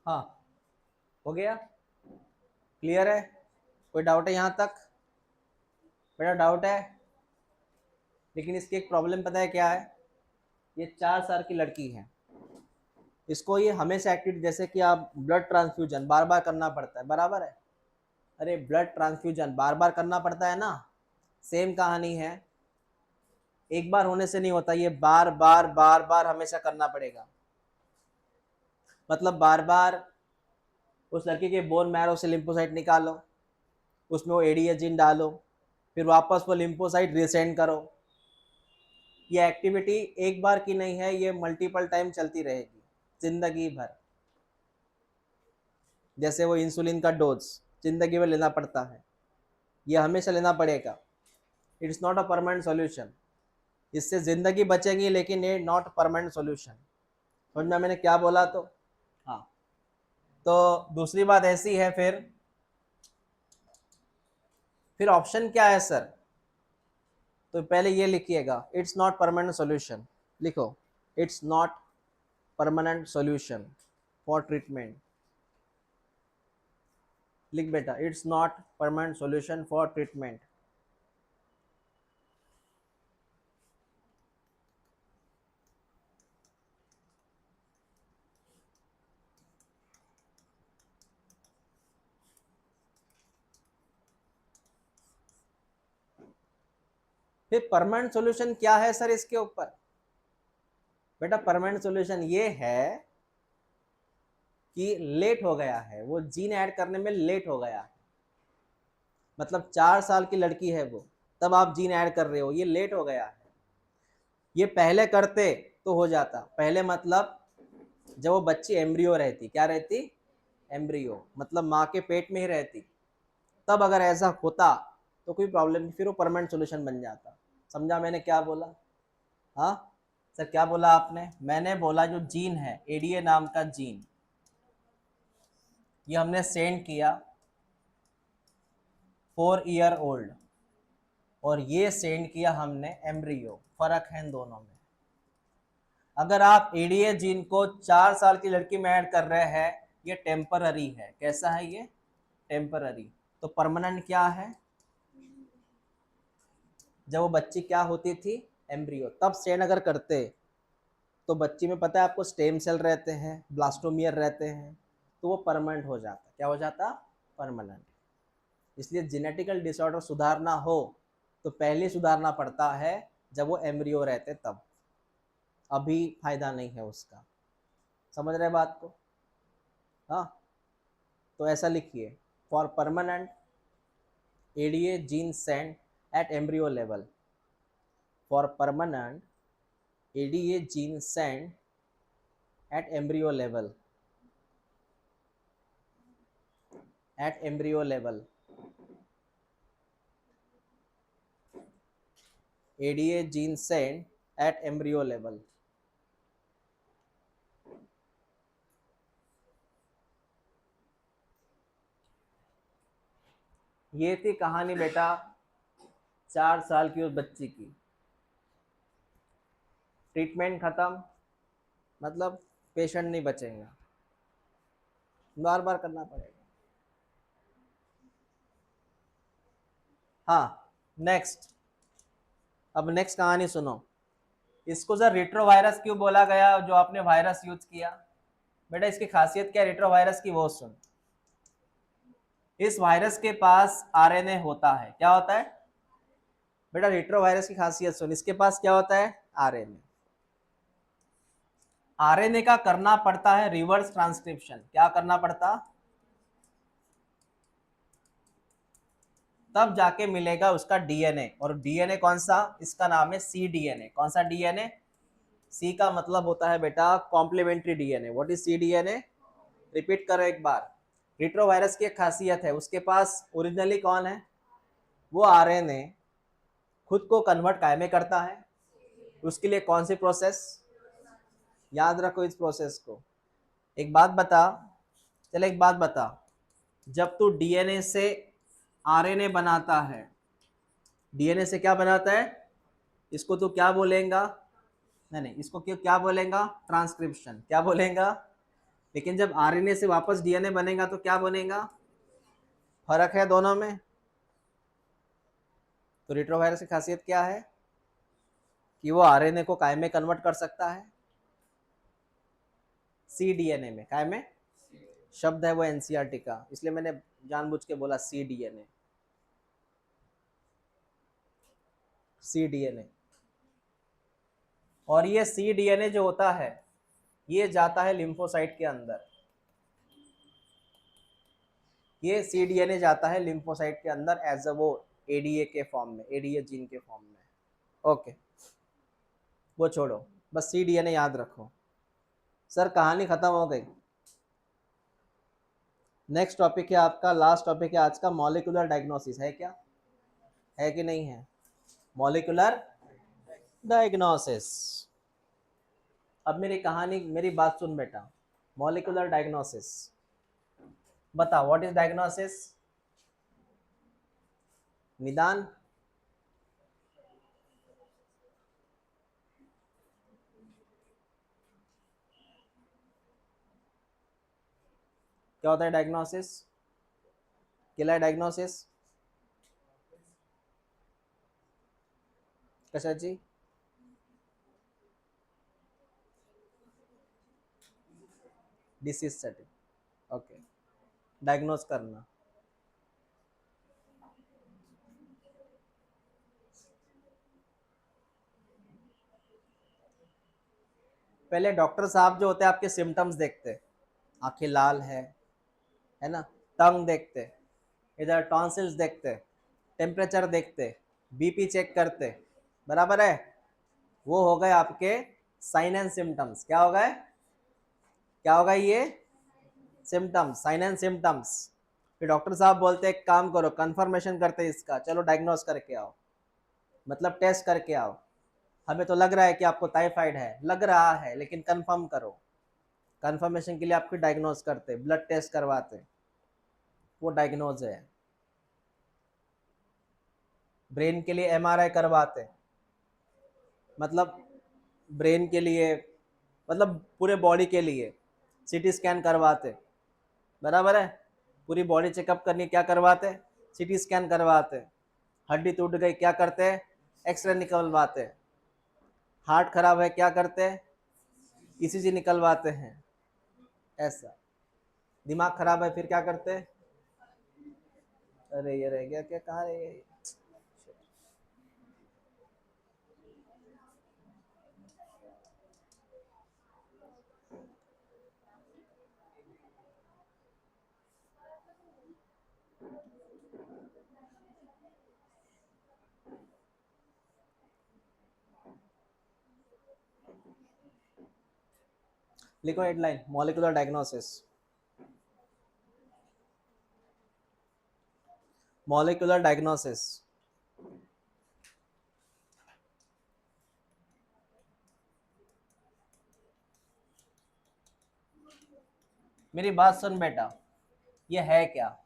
हाँ, हो गया, क्लियर है? कोई डाउट है यहाँ तक? बेटा डाउट है? लेकिन इसकी एक प्रॉब्लम पता है क्या है? ये 4 साल की लड़की है, इसको ये हमेशा एक्टिविटी, जैसे कि आप ब्लड ट्रांसफ्यूजन बार बार करना पड़ता है, बराबर है? अरे ब्लड ट्रांसफ्यूजन बार बार करना पड़ता है ना, सेम कहानी है। एक बार होने से नहीं होता, ये बार बार बार बार हमेशा करना पड़ेगा। मतलब बार बार उस लड़की के बोन मैरो से लिम्फोसाइट निकालो, उसमें वो एडीएस जीन डालो, फिर वापस वो लिम्फोसाइट रिसेंड करो। ये एक्टिविटी एक बार की नहीं है, ये मल्टीपल टाइम चलती रहेगी जिंदगी भर। जैसे वो इंसुलिन का डोज जिंदगी भर लेना पड़ता है, ये हमेशा लेना पड़ेगा। It's not a permanent solution. इससे जिंदगी बचेगी लेकिन ये नॉट परमानेंट सॉल्यूशन। समझ में मैंने क्या बोला? तो हाँ, तो दूसरी बात ऐसी है, फिर ऑप्शन क्या है सर? तो पहले ये लिखिएगा, इट्स नॉट परमानेंट सॉल्यूशन। लिखो, it's not permanent solution for treatment. लिख बेटा, it's not permanent solution for treatment. फिर परमानेंट सॉल्यूशन क्या है सर इसके ऊपर? बेटा परमानेंट सॉल्यूशन ये है कि लेट हो गया है, वो जीन ऐड करने में लेट हो गया है। मतलब 4 साल की लड़की है वो, तब आप जीन ऐड कर रहे हो, ये लेट हो गया है। ये पहले करते तो हो जाता। पहले मतलब जब वो बच्ची एम्ब्रियो रहती, क्या रहती? एम्ब्रियो, मतलब माँ के पेट में ही रहती, तब अगर ऐसा होता तो कोई प्रॉब्लम नहीं, फिर वो परमानेंट सोल्यूशन बन जाता। समझा मैंने क्या बोला? हाँ सर, क्या बोला आपने? मैंने बोला जो जीन है, एडीए नाम का जीन, ये हमने सेंड किया 4 ईयर ओल्ड, और ये सेंड किया हमने एम्ब्रियो। फर्क है इन दोनों में। अगर आप एडीए जीन को 4 साल की लड़की में ऐड कर रहे हैं, ये टेम्पररी है। कैसा है ये? टेम्पररी। तो परमानेंट क्या है? जब वो बच्ची क्या होती थी? एम्ब्रियो, तब सेंड अगर करते तो बच्ची में पता है आपको स्टेम सेल रहते हैं, ब्लास्टोमियर रहते हैं, तो वो परमानेंट हो जाता। क्या हो जाता? परमानेंट। इसलिए जेनेटिकल डिसऑर्डर सुधारना हो तो पहले सुधारना पड़ता है जब वो एम्ब्रियो रहते तब, अभी फायदा नहीं है उसका। समझ रहे बात को? हाँ, तो ऐसा लिखिए, for permanent ADA gene send at embryo level, for permanent ADA gene send at embryo level, at embryo level, ADA gene sent at embryo level। ये थी कहानी बेटा 4 साल की उस बच्ची की। ट्रीटमेंट खत्म, मतलब पेशेंट नहीं बचेगा, बार बार करना पड़ेगा। हाँ, नेक्स्ट। अब नेक्स्ट कहानी सुनो। इसको सर रेट्रोवायरस क्यों बोला गया, जो आपने वायरस यूज किया? बेटा इसकी खासियत क्या है रेट्रोवायरस की, वो सुन। इस वायरस के पास आरएनए होता है। क्या होता है बेटा? रेट्रोवायरस की खासियत सुन, इसके पास क्या होता है? आरएनए। आरएनए का करना पड़ता है रिवर्स ट्रांसक्रिप्शन। क्या करना पड़ता? तब जाके मिलेगा उसका डीएनए। और डीएनए कौन सा? इसका नाम है सी डीएनए। कौन सा डीएनए? सी का मतलब होता है बेटा complementary DNA. What is C DNA? Repeat करो एक बार। रिट्रोवायरस की एक खासियत है, उसके पास ओरिजिनली कौन है? वो आरएनए खुद को कन्वर्ट काय में करता है। उसके लिए कौन सी प्रोसेस? याद रखो इस प्रोसेस को। एक बात बता, चल एक बात बता, जब तू डीएनए से आरएनए बनाता है, डीएनए से क्या बनाता है? इसको तू क्या बोलेगा? नहीं नहीं, इसको क्यों क्या बोलेगा? ट्रांसक्रिप्शन। क्या बोलेगा? लेकिन जब आरएनए से वापस डीएनए बनेगा तो क्या बनेगा? फर्क है दोनों में। तो रेट्रोवायरस की खासियत क्या है कि वो आरएनए को काय में कन्वर्ट कर सकता है, सी डीएनए में। काय में शब्द है वो एनसीईआरटी का, इसलिए मैंने जानबूझ के बोला सी डीएनए। सी डीएनए। और ये सी डीएनए जो होता है ये जाता है लिम्फोसाइट के अंदर। ये सी डीएनए जाता है लिम्फोसाइट के अंदर एज अ वो एडीए के फॉर्म में, एडीए जीन के फॉर्म में। ओके, वो छोड़ो, बस सी डीएनए याद रखो। सर कहानी खत्म हो गई। नेक्स्ट टॉपिक है आपका, लास्ट टॉपिक है आज का, मॉलिक्यूलर डायग्नोसिस। है क्या? है कि नहीं है? Molecular diagnosis. अब मेरी कहानी, मेरी बात सुन बेटा। मॉलिक्यूलर डायग्नोसिस, बता व्हाट इज डायग्नोसिस? निदान। क्या होता है डायग्नोसिस? केला है डायग्नोसिस कशाची? डिसीज साठी। ओके, डायग्नोज करना। पहले डॉक्टर साहब जो होते हैं आपके सिम्टम्स देखते, आंखें लाल है ना, टंग देखते, इधर टॉन्सिल्स देखते, टेम्परेचर देखते, बीपी चेक करते, बराबर है? वो हो गए आपके साइन एंड सिम्टम्स। क्या हो गए? क्या होगा ये? Symptoms, sign and symptoms. फिर डॉक्टर साहब बोलते एक काम करो, कंफर्मेशन करते इसका, चलो डायग्नोस करके आओ, मतलब टेस्ट करके आओ। हमें तो लग रहा है कि आपको टाइफाइड है, लग रहा है, लेकिन कंफर्म करो। कंफर्मेशन के लिए आपकी डायग्नोस करते, ब्लड टेस्ट करवाते, वो डायग्नोज है। ब्रेन के लिए एमआरआई करवाते, मतलब ब्रेन के लिए, मतलब पूरे बॉडी के लिए सीटी स्कैन करवाते, बराबर है? पूरी बॉडी चेकअप करनी, क्या करवाते? सीटी स्कैन करवाते। हड्डी टूट गई, क्या करते? एक्सरे निकलवाते। हार्ट खराब है, क्या करते? ईसीजी निकलवाते हैं। ऐसा। दिमाग खराब है, फिर क्या करते? अरे ये रह गया क्या, कहाँ रह गया? लिखो headline, molecular diagnosis. Molecular diagnosis. मेरी बात सुन बेटा, ये है क्या?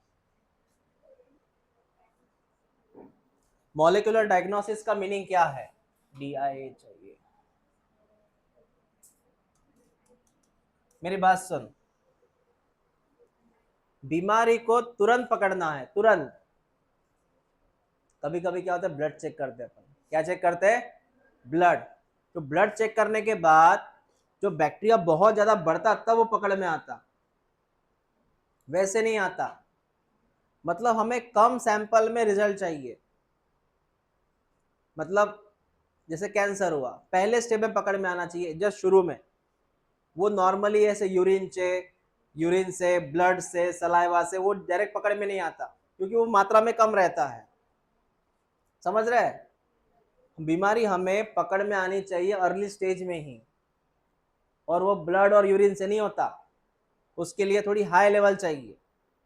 मॉलिक्यूलर डायग्नोसिस का मीनिंग क्या है? डीआईए चाहिए। मेरी बात सुन, बीमारी को तुरंत पकड़ना है, तुरंत। कभी कभी क्या होता है, ब्लड चेक करते हैं अपन। क्या चेक करते हैं? ब्लड। तो ब्लड चेक करने के बाद जो बैक्टीरिया बहुत ज्यादा बढ़ता तब वो पकड़ में आता, वैसे नहीं आता। मतलब हमें कम सैंपल में रिजल्ट चाहिए। मतलब जैसे कैंसर हुआ, पहले स्टेप में पकड़ में आना चाहिए, जस्ट शुरू में। वो नॉर्मली ऐसे यूरिन से, ब्लड से, सलाइवा से वो डायरेक्ट पकड़ में नहीं आता, क्योंकि वो मात्रा में कम रहता है। समझ रहे हैं? बीमारी हमें पकड़ में आनी चाहिए अर्ली स्टेज में ही, और वो ब्लड और यूरिन से नहीं होता। उसके लिए थोड़ी हाई लेवल चाहिए,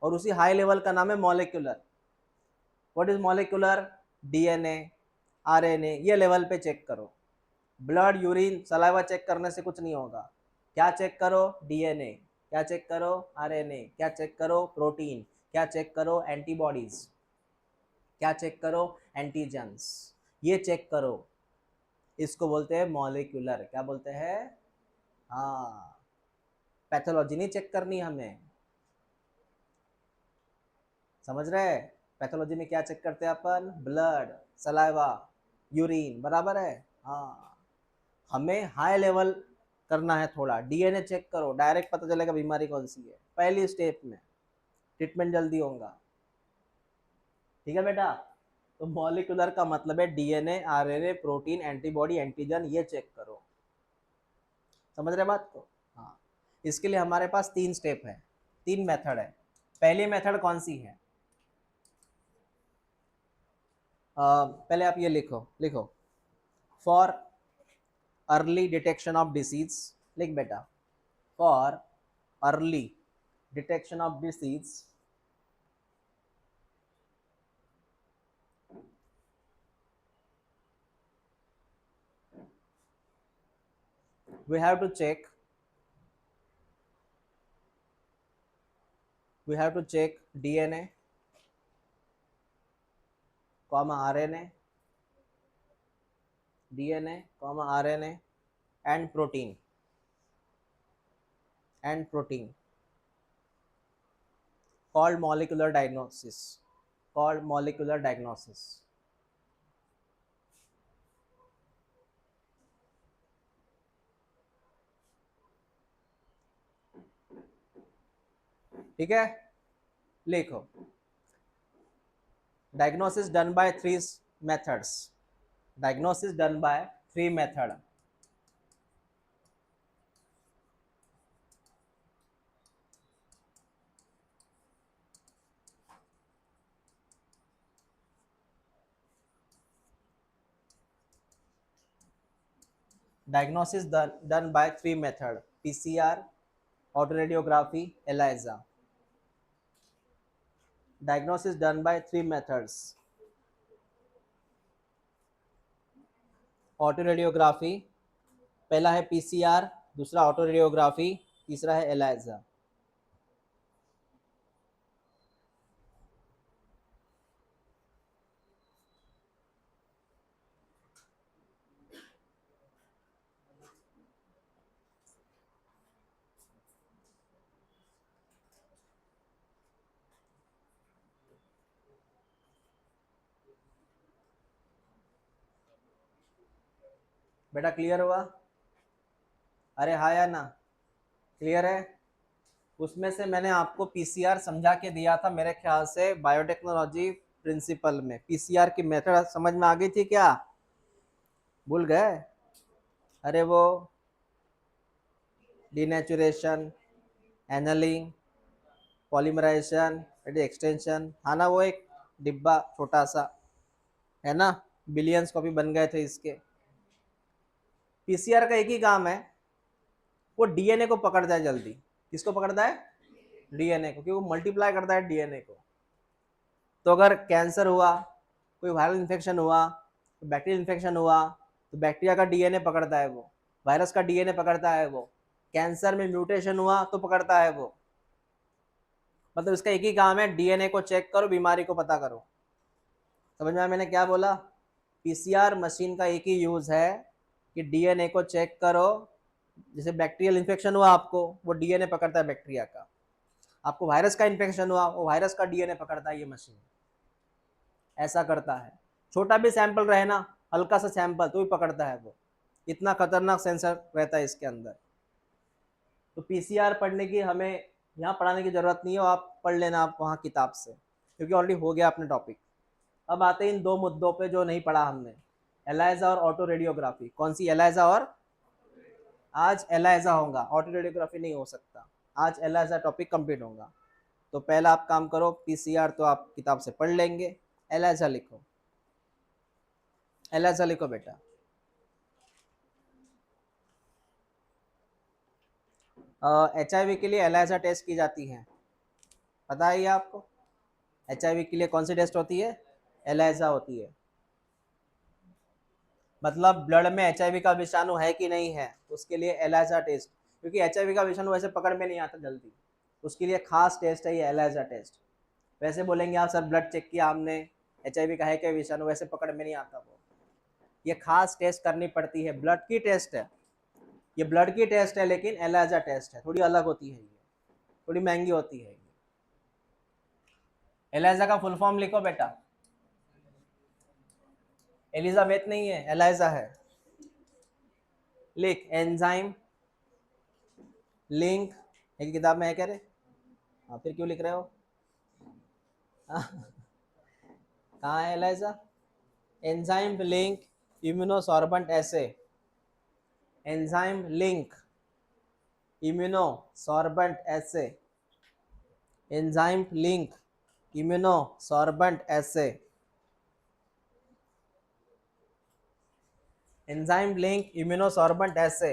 और उसी हाई लेवल का नाम है molecular. What is molecular? DNA, RNA, ये लेवल पे चेक करो। ब्लड, यूरिन, सलाइवा चेक करने से कुछ नहीं होगा। क्या चेक करो? डीएनए। क्या चेक करो? आरएनए। क्या चेक करो? प्रोटीन। क्या चेक करो? एंटीबॉडीज। क्या चेक करो? एंटीजेंस। ये चेक करो। इसको बोलते हैं मॉलिक्यूलर। क्या बोलते हैं? हाँ, पैथोलॉजी नहीं चेक करनी हमें, समझ रहे? पैथोलॉजी में क्या चेक करते हैं अपन? ब्लड, सलाइवा, यूरिन, बराबर है? हाँ, हमें हाई लेवल करना है थोड़ा, डीएनए चेक करो, डायरेक्ट पता चलेगा बीमारी कौन सी है, पहली स्टेप में ट्रीटमेंट जल्दी होगा। ठीक है बेटा? तो मॉलिक्यूलर का मतलब है DNA, RNA, protein, antibody, antigen, ये चेक करो। समझ रहे बात को? हाँ, इसके लिए हमारे पास 3 स्टेप है, 3 मेथड है। पहली मेथड कौन सी है? पहले आप ये लिखो, लिखो for early detection of disease, लिख बेटा, for early detection of disease we have to check DNA, RNA, DNA, RNA and protein called molecular diagnosis, ठीक है? लिखो, diagnosis done by 3 methods, diagnosis done by 3 method. Diagnosis done by 3 method: PCR, autoradiography, ELISA. Diagnosis done by 3 methods: ऑटोरेडियोग्राफी, पहला है PCR, दूसरा ऑटोरेडियोग्राफी, तीसरा है ELISA. बेटा clear हुआ? अरे हाँ या ना? क्लियर है? उसमें से मैंने आपको पीसीआर समझा के दिया था मेरे ख्याल से बायोटेक्नोलॉजी प्रिंसिपल में। पीसीआर की मेथड समझ में आ गई थी क्या? भूल गए? अरे वो डीनेचुरेशन, एनलिंग, पॉलीमराइजेशन, एक्सटेंशन, हाँ ना? वो एक डिब्बा छोटा सा है ना, बिलियंस कॉपी बन गए थे इसके। पीसीआर का एक ही काम है, वो डीएनए को पकड़ता है जल्दी। किसको पकड़ता है? डीएनए को, क्योंकि वो मल्टीप्लाई करता है डीएनए को। तो अगर कैंसर हुआ, कोई वायरल इन्फेक्शन हुआ, तो बैक्टीरियल इन्फेक्शन हुआ, तो बैक्टीरिया का डीएनए पकड़ता है वो, वायरस का डीएनए पकड़ता है वो, कैंसर में म्यूटेशन हुआ तो पकड़ता है वो। मतलब इसका एक ही काम है, डीएनए को चेक करो, बीमारी को पता करो। समझ में आया मैंने क्या बोला? पीसीआर मशीन का एक ही यूज है कि डीएनए को चेक करो। जैसे बैक्टीरियल इन्फेक्शन हुआ आपको, वो डीएनए पकड़ता है बैक्टीरिया का। आपको वायरस का इन्फेक्शन हुआ, वो वायरस का डीएनए पकड़ता है ये मशीन। ऐसा करता है। छोटा भी सैंपल रहे ना, हल्का सा सैंपल, तो भी पकड़ता है वो। इतना खतरनाक सेंसर रहता है इसके अंदर। तो पीसीआर पढ़ने की हमें यहाँ पढ़ाने की जरूरत नहीं है, आप पढ़ लेना आप वहाँ किताब से, क्योंकि ऑलरेडी हो गया अपने टॉपिक। अब आते हैं इन 2 मुद्दों पे जो नहीं पढ़ा हमने, एलाइजा और ऑटो रेडियोग्राफी। कौन सी? एलाइजा और, आज एलाइजा होगा, ऑटो रेडियोग्राफी नहीं हो सकता। आज एलाइजा टॉपिक कंप्लीट होगा। तो पहला आप काम करो, पीसीआर तो आप किताब से पढ़ लेंगे, एलाइजा लिखो, एलाइजा लिखो बेटा। HIV के लिए एलाइजा टेस्ट की जाती है, पता है ये आपको? HIV के लिए कौन सी टेस्ट होती है? एलाइजा होती है। मतलब ब्लड में HIV का विषाणु है कि नहीं है, उसके लिए एलाइजा टेस्ट। क्योंकि HIV का विषाणु वैसे पकड़ में नहीं आता जल्दी, उसके लिए खास टेस्ट है ये एलाइजा टेस्ट। वैसे बोलेंगे आप सर ब्लड चेक किया हमने, HIV का है क्या विषाणु, वैसे पकड़ में नहीं आता वो। ये खास टेस्ट करनी पड़ती है, ब्लड की टेस्ट है। ये ब्लड की टेस्ट है लेकिन एलिजा टेस्ट है, थोड़ी अलग होती है, ये थोड़ी महंगी होती है। एलिजा का फुल फॉर्म लिखो बेटा, एलिजाबेथ नहीं है, एलिजा है। लिख एंजाइम लिंक, एक किताब में है कह रहे, हाँ फिर क्यों लिख रहे हो? कहाँ है एलिजा? एंजाइम लिंक इम्यूनोसॉर्बेंट एसे, एंजाइम लिंक इम्यूनोसॉर्बेंट एसे, एंजाइम लिंक इम्यूनोसॉर्बेंट एसे, एंजाइम लिंक इम्यूनोसॉर्बेंट एसे।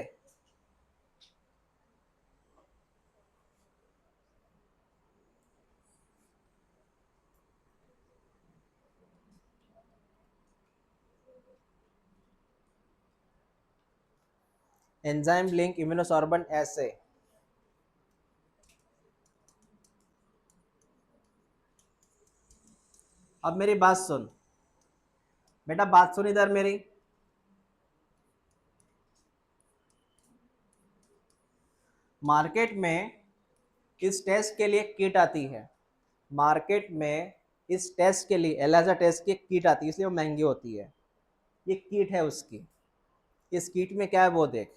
एंजाइम लिंक इम्यूनोसॉर्बेंट एसे। अब मेरी बात सुन बेटा, बात सुन इधर मेरी। मार्केट में इस टेस्ट के लिए किट आती है, मार्केट में इस टेस्ट के लिए एलिजा टेस्ट की किट आती है, इसलिए वो महंगी होती है। ये किट है उसकी, इस किट में क्या है वो देख।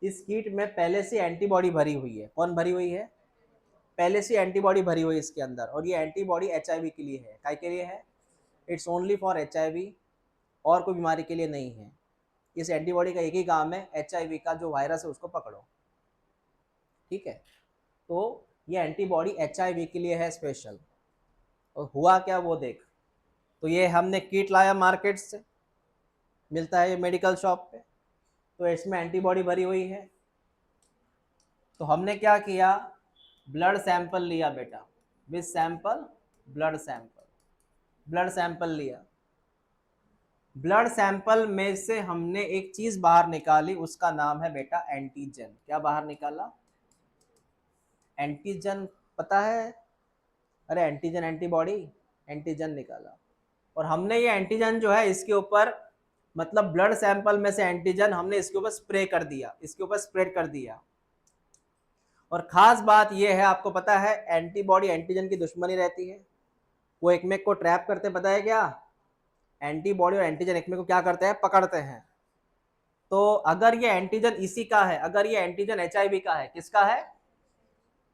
इस किट में पहले से एंटीबॉडी भरी हुई है। कौन भरी हुई है? पहले से एंटीबॉडी भरी हुई है इसके अंदर, और ये एंटीबॉडी HIV के लिए है। काय के लिए है? इट्स ओनली फॉर HIV, और कोई बीमारी के लिए नहीं है। इस एंटीबॉडी का एक ही काम है, HIV का जो वायरस है उसको पकड़ो, ठीक है? तो ये एंटीबॉडी HIV के लिए है स्पेशल। और हुआ क्या वो देख। तो ये हमने किट लाया मार्केट से, मिलता है ये मेडिकल शॉप पे, तो इसमें एंटीबॉडी भरी हुई है। तो हमने क्या किया, ब्लड सैंपल लिया बेटा, with sample blood sample, blood sample लिया। ब्लड सैंपल में से हमने एक चीज बाहर निकाली, उसका नाम है बेटा एंटीजन। क्या बाहर निकाला? एंटीजन, पता है? अरे एंटीजन एंटीबॉडी, एंटीजन निकाला। और हमने ये एंटीजन जो है इसके ऊपर, मतलब ब्लड सैंपल में से एंटीजन हमने इसके ऊपर स्प्रे कर दिया, इसके ऊपर स्प्रेड कर दिया। और खास बात यह है, आपको पता है एंटीबॉडी एंटीजन की दुश्मनी रहती है, वो एक में को ट्रैप करते, पता है क्या? एंटीबॉडी और एंटीजन एक में को क्या करते हैं? पकड़ते हैं। तो अगर ये एंटीजन इसी का है, अगर ये एंटीजन HIV का है, किसका है?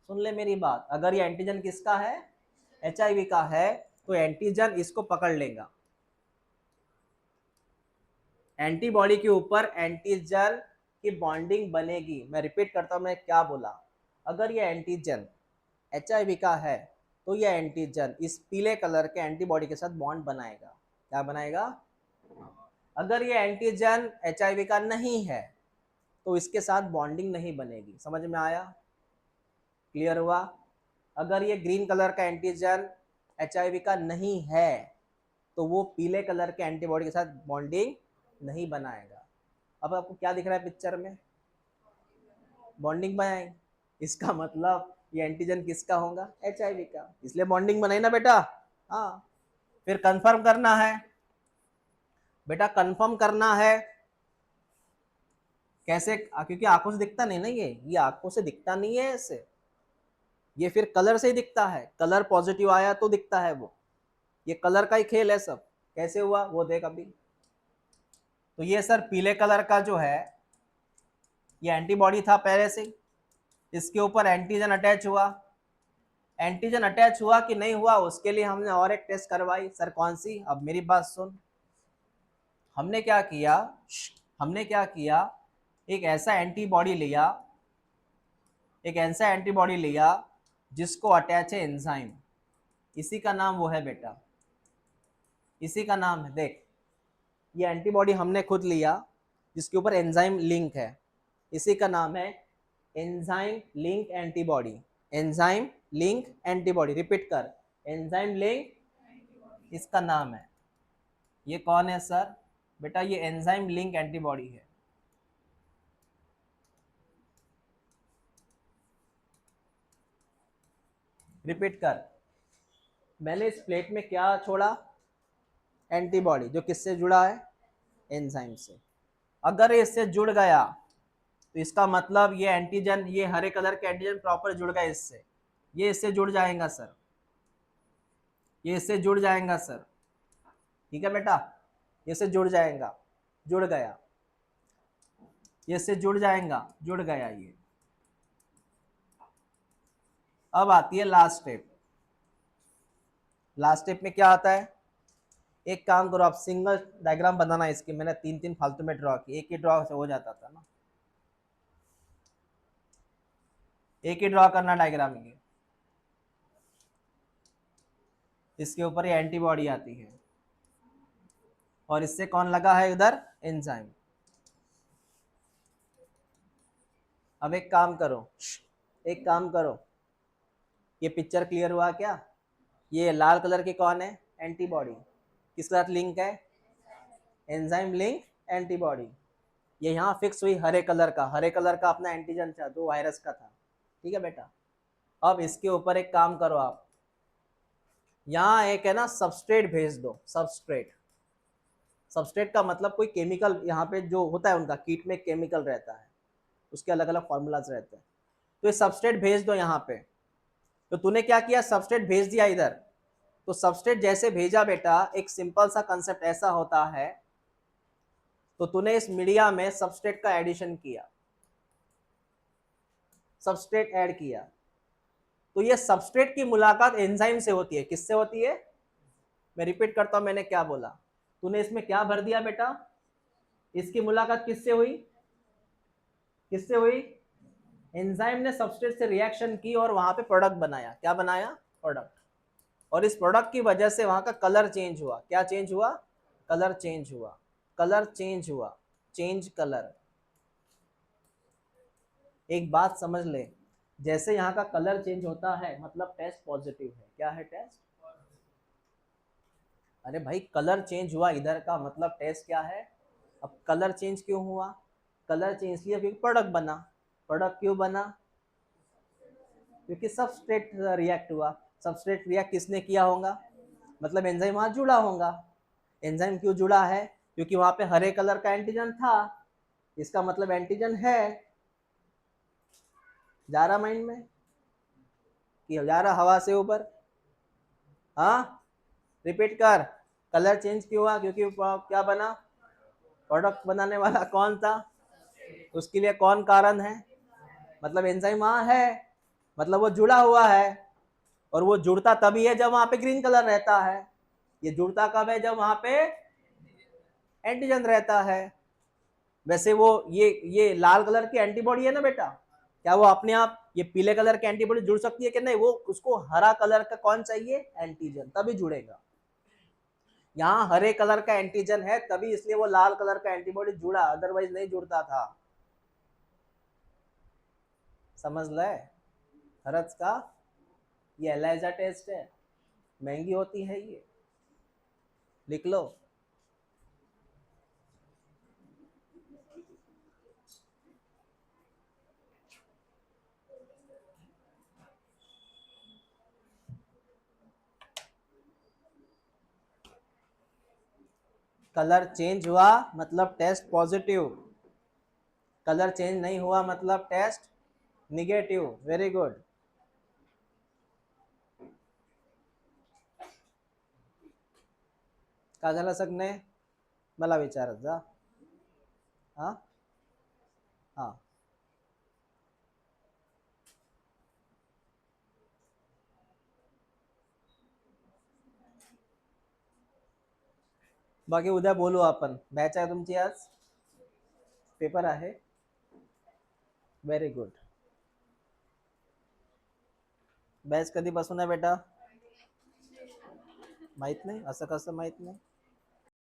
सुन ले मेरी बात, अगर ये एंटीजन किसका है? HIV का है, तो एंटीजन इसको पकड़ लेगा। एंटीबॉडी के ऊपर एंटीजन की बॉन्डिंग बनेगी। मैं रिपीट करता हूं, मैं क्या बोला। अगर ये एंटीजन HIV का है, तो ये एंटीजन इस पीले कलर के एंटीबॉडी के साथ बॉन्ड बनाएगा। क्या बनाएगा? अगर ये एंटीजन HIV का नहीं है, तो इसके साथ बॉन्डिंग नहीं बनेगी। समझ में आया? क्लियर हुआ? अगर ये ग्रीन कलर का एंटीजन HIV का नहीं है, तो वो पीले कलर के एंटीबॉडी के साथ बॉन्डिंग नहीं बनाएगा। अब आपको क्या दिख रहा है पिक्चर में? बॉन्डिंग बनाएगी। इसका मतलब ये एंटीजन किसका होगा? HIV का, इसलिए बॉन्डिंग बनाई ना बेटा। हाँ, फिर कंफर्म करना है बेटा, कंफर्म करना है कैसे? क्योंकि आंखों से दिखता नहीं ना, ये आंखों से दिखता नहीं है ऐसे, ये फिर कलर से ही दिखता है। कलर पॉजिटिव आया तो दिखता है वो, ये कलर का ही खेल है सब। कैसे हुआ वो देख अभी। तो ये सर पीले कलर का जो है ये एंटीबॉडी था पहले से, इसके ऊपर एंटीजन अटैच हुआ। एंटीजन अटैच हुआ कि नहीं हुआ, उसके लिए हमने और एक टेस्ट करवाई। सर कौन सी? अब मेरी बात सुन। हमने क्या किया, हमने क्या किया, एक ऐसा एंटीबॉडी लिया, एक ऐसा एंटीबॉडी लिया जिसको अटैच है एंजाइम। इसी का नाम वो है बेटा, इसी का नाम है। देख, ये एंटीबॉडी हमने खुद लिया जिसके ऊपर एंजाइम लिंक है, इसी का नाम है enzyme link antibody. Enzyme link antibody, repeat कर, एंजाइम लिंक इसका नाम है। ये कौन है सर? बेटा ये एंजाइम लिंक एंटीबॉडी है। रिपीट कर, मैंने इस प्लेट में क्या छोड़ा? एंटीबॉडी, जो किससे जुड़ा है? एंजाइम से। अगर इससे जुड़ गया तो इसका मतलब ये एंटीजन, ये हरे कलर के एंटीजन प्रॉपर जुड़ गए इससे, ये इससे जुड़ जाएगा सर, ये इससे जुड़ जाएगा सर, ठीक है बेटा, ये इससे जुड़ जाएगा, जुड़ गया, ये इससे जुड़ जाएगा, जुड़ गया ये। अब आती है लास्ट स्टेप। लास्ट स्टेप में क्या आता है, एक काम करो आप, सिंगल डायग्राम बनाना है इसके, मैंने 3 फालतू में ड्रॉ किए, एक ही ड्रॉ से हो जाता था ना, एक ही ड्रॉ करना डायग्राम ये। इसके ऊपर ये एंटीबॉडी आती है और इससे कौन लगा है उधर, एंजाइम। अब एक काम करो, एक काम करो, ये पिक्चर क्लियर हुआ क्या, ये लाल कलर की कौन है, एंटीबॉडी, किसके साथ लिंक है, एंजाइम लिंक एंटीबॉडी। ये यहाँ फिक्स हुई हरे कलर का, हरे कलर का अपना एंटीजन था जो वायरस का था, ठीक है बेटा। अब इसके ऊपर एक काम करो आप, यहाँ एक है ना सबस्ट्रेट भेज दो, सबस्ट्रेट, सबस्ट्रेट का मतलब कोई केमिकल, यहाँ पे जो होता है उनका कीट में केमिकल रहता है, उसके अलग अलग फॉर्मूलाज रहते हैं, तो ये सबस्ट्रेट भेज दो यहाँ पे। तो तूने क्या किया, सबस्ट्रेट भेज दिया इधर, तो सबस्ट्रेट जैसे भेजा बेटा, एक सिंपल सा कंसेप्ट ऐसा होता है, तो तूने इस मीडिया में सबस्ट्रेट का एडिशन किया, सबस्ट्रेट ऐड किया, तो ये सबस्ट्रेट की मुलाकात एंजाइम से होती है, किससे होती है, मैं रिपीट करता हूं मैंने क्या बोला, तूने इसमें क्या भर दिया बेटा, इसकी मुलाकात किससे हुई, किससे हुई, एंजाइम ने सबस्ट्रेट से रिएक्शन की और वहां पे प्रोडक्ट बनाया, क्या बनाया, प्रोडक्ट, और इस प्रोडक्ट की वजह से वहां का कलर चेंज हुआ, क्या चेंज हुआ, कलर चेंज हुआ, कलर चेंज हुआ, चेंज कलर। एक बात समझ ले, जैसे यहाँ का कलर चेंज होता है मतलब टेस्ट पॉजिटिव है, क्या है टेस्ट, अरे भाई कलर चेंज हुआ इधर का मतलब टेस्ट क्या है। अब कलर चेंज क्यों हुआ, कलर चेंज इसलिए क्योंकि प्रोडक्ट बना, प्रोडक्ट क्यों बना, क्योंकि सबस्ट्रेट रिएक्ट हुआ, सबस्ट्रेट रिएक्ट किसने किया होगा, मतलब एंजाइम वहां जुड़ा होगा, एंजाइम क्यों जुड़ा है, क्योंकि वहां पे हरे कलर का एंटीजन था, इसका मतलब एंटीजन है, जा रहा माइंड में कि जा रहा हवा से ऊपर, हाँ रिपीट कर, कलर चेंज क्यों हुआ, क्योंकि क्या बना, प्रोडक्ट बनाने वाला कौन था, उसके लिए कौन कारण है, मतलब एंजाइम वहां है, मतलब वो जुड़ा हुआ है, और वो जुड़ता तभी है जब वहां पे ग्रीन कलर रहता है, ये जुड़ता कब है, जब वहां पे एंटीजन रहता है। वैसे वो ये लाल कलर की एंटीबॉडी है ना बेटा, क्या वो अपने आप ये पीले कलर की एंटीबॉडी जुड़ सकती है कि नहीं, वो उसको हरा कलर का कौन चाहिए, एंटीजन, तभी जुड़ेगा। यहाँ हरे कलर का एंटीजन है तभी, इसलिए वो लाल कलर का एंटीबॉडी जुड़ा, अदरवाइज नहीं जुड़ता था, समझ ले। हरज का ये एलाइजा टेस्ट है, महंगी होती है ये, लिख लो। कलर चेंज हुआ मतलब टेस्ट पॉजिटिव, कलर चेंज नहीं हुआ मतलब टेस्ट निगेटिव, वेरी गुड। काय झालं सगने, मला विचारत जा, हाँ हाँ, बाकी उद्या बोलू आपण, बॅच आहे तुमची आज, पेपर आहे, व्हेरी गुड। बॅच कधीपासून आहे बेटा, माहित नाही, असं कसं माहित नाही,